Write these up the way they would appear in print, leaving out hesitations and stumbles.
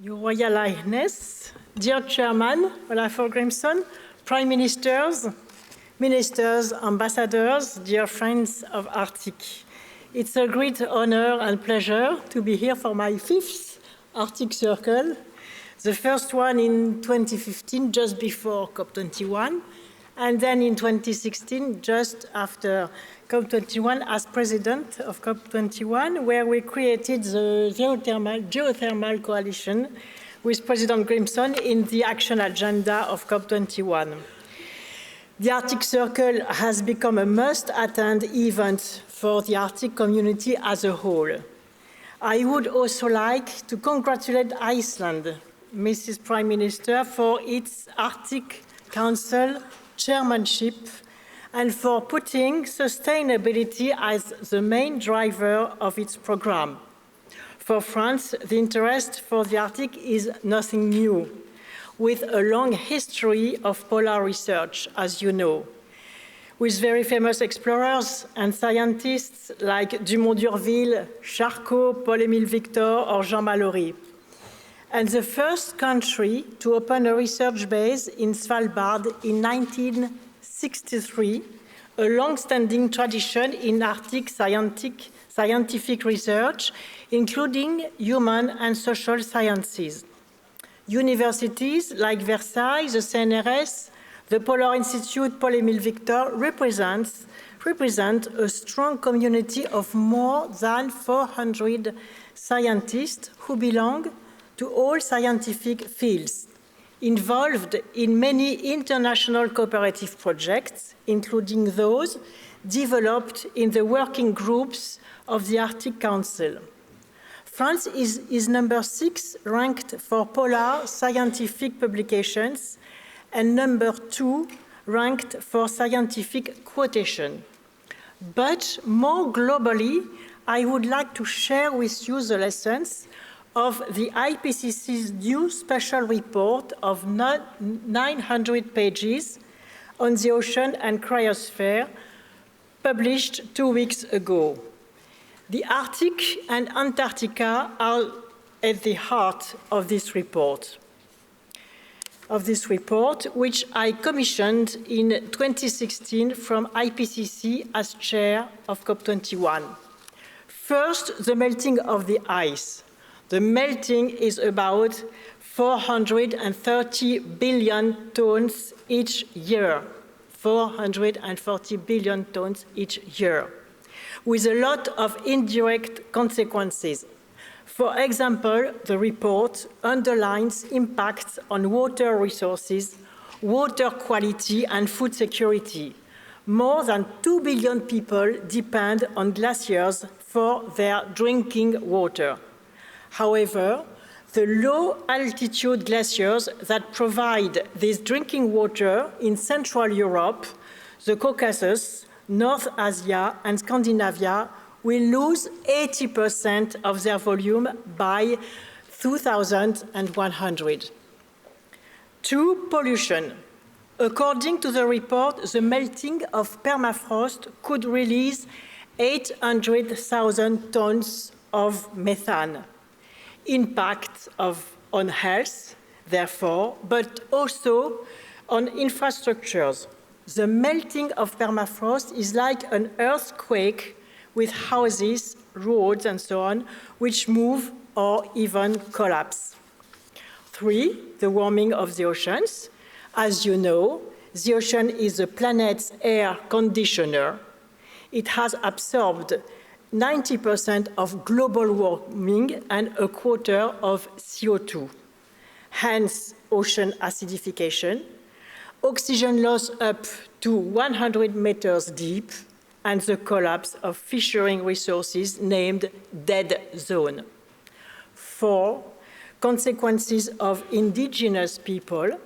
Your Royal Highness, dear Chairman, Olafur Grimson, Prime Ministers, Ministers, Ambassadors, dear friends of Arctic. It's a great honor and pleasure to be here for my 5th Arctic Circle, the first one in 2015, just before COP21, and then in 2016, just after COP21 as president of COP21, where we created the geothermal coalition with President Grimson in the action agenda of COP21. The Arctic Circle has become a must-attend event for the Arctic community as a whole. I would also like to congratulate Iceland, Mrs. Prime Minister, for its Arctic Council chairmanship and for putting sustainability as the main driver of its program. For France, the interest for the Arctic is nothing new, with a long history of polar research, as you know, with very famous explorers and scientists like Dumont d'Urville, Charcot, Paul-Émile Victor, or Jean Mallory, and the first country to open a research base in Svalbard in 1963, a long-standing tradition in Arctic scientific research, including human and social sciences. Universities like Versailles, the CNRS, the Polar Institute, Paul-Émile Victor represent a strong community of more than 400 scientists who belong to all scientific fields, involved in many international cooperative projects, including those developed in the working groups of the Arctic Council. France is number 6 ranked for polar scientific publications and number 2 ranked for scientific quotation. But more globally, I would like to share with you the lessons of the IPCC's new special report of 900 pages on the ocean and cryosphere, published 2 weeks ago. The Arctic and Antarctica are at the heart of this report, which I commissioned in 2016 from IPCC as chair of COP21. First, the melting of the ice. The melting is about 430 billion tons each year. 440 billion tons each year, with a lot of indirect consequences. For example, the report underlines impacts on water resources, water quality, and food security. More than 2 billion people depend on glaciers for their drinking water. However, the low-altitude glaciers that provide this drinking water in Central Europe, the Caucasus, North Asia, and Scandinavia will lose 80% of their volume by 2100. 2, pollution. According to the report, the melting of permafrost could release 800,000 tons of methane. Impact on health, therefore, but also on infrastructures. The melting of permafrost is like an earthquake with houses, roads, and so on, which move or even collapse. 3, the warming of the oceans. As you know, the ocean is the planet's air conditioner. It has absorbed 90% of global warming and a quarter of CO2. Hence, ocean acidification, oxygen loss up to 100 meters deep, and the collapse of fishing resources named dead zone. 4, consequences of indigenous people,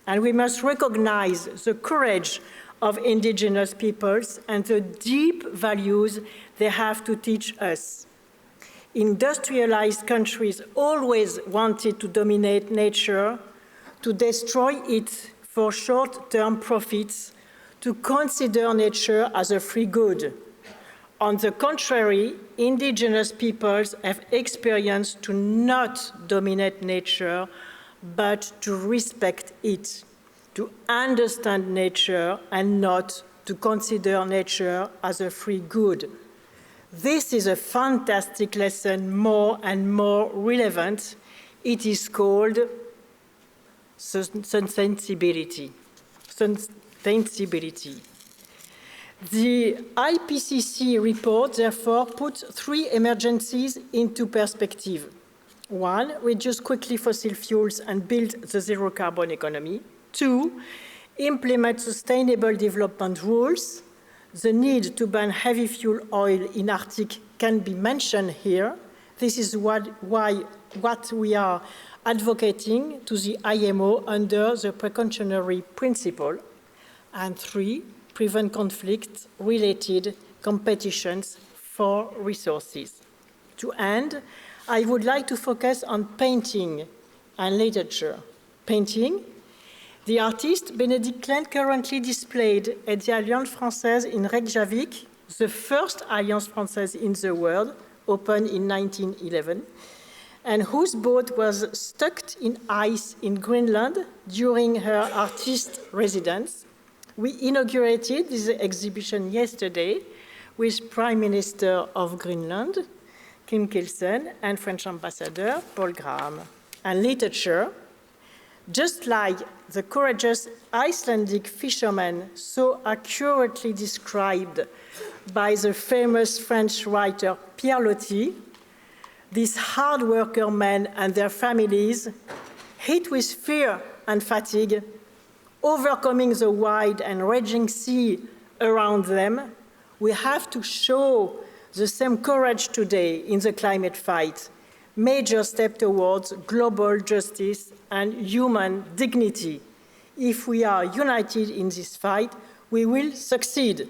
and we must recognize the courage of indigenous peoples and the deep values they have to teach us. Industrialized countries always wanted to dominate nature, to destroy it for short-term profits, to consider nature as a free good. On the contrary, indigenous peoples have experienced to not dominate nature, but to respect it, to understand nature and not to consider nature as a free good. This is a fantastic lesson, more and more relevant. It is called sensibility. The IPCC report, therefore, puts three emergencies into perspective. One, reduce quickly fossil fuels and build the zero-carbon economy. Two, implement sustainable development rules. The need to ban heavy fuel oil in Arctic can be mentioned here. This is what we are advocating to the IMO under the precautionary principle. And three, prevent conflict-related competitions for resources. To end, I would like to focus on painting and literature. Painting. The artist Bénédicte Klein currently displayed at the Alliance Française in Reykjavik, the first Alliance Française in the world, opened in 1911, and whose boat was stuck in ice in Greenland during her artist residence. We inaugurated this exhibition yesterday with Prime Minister of Greenland, Kim Kielsen, and French Ambassador Paul Graham. And literature, just like the courageous Icelandic fishermen so accurately described by the famous French writer Pierre Loti, these hard worker men and their families, hit with fear and fatigue, overcoming the wide and raging sea around them, we have to show the same courage today in the climate fight, major step towards global justice and human dignity. If we are united in this fight, we will succeed.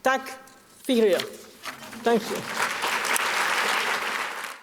Tack för er. Thank you.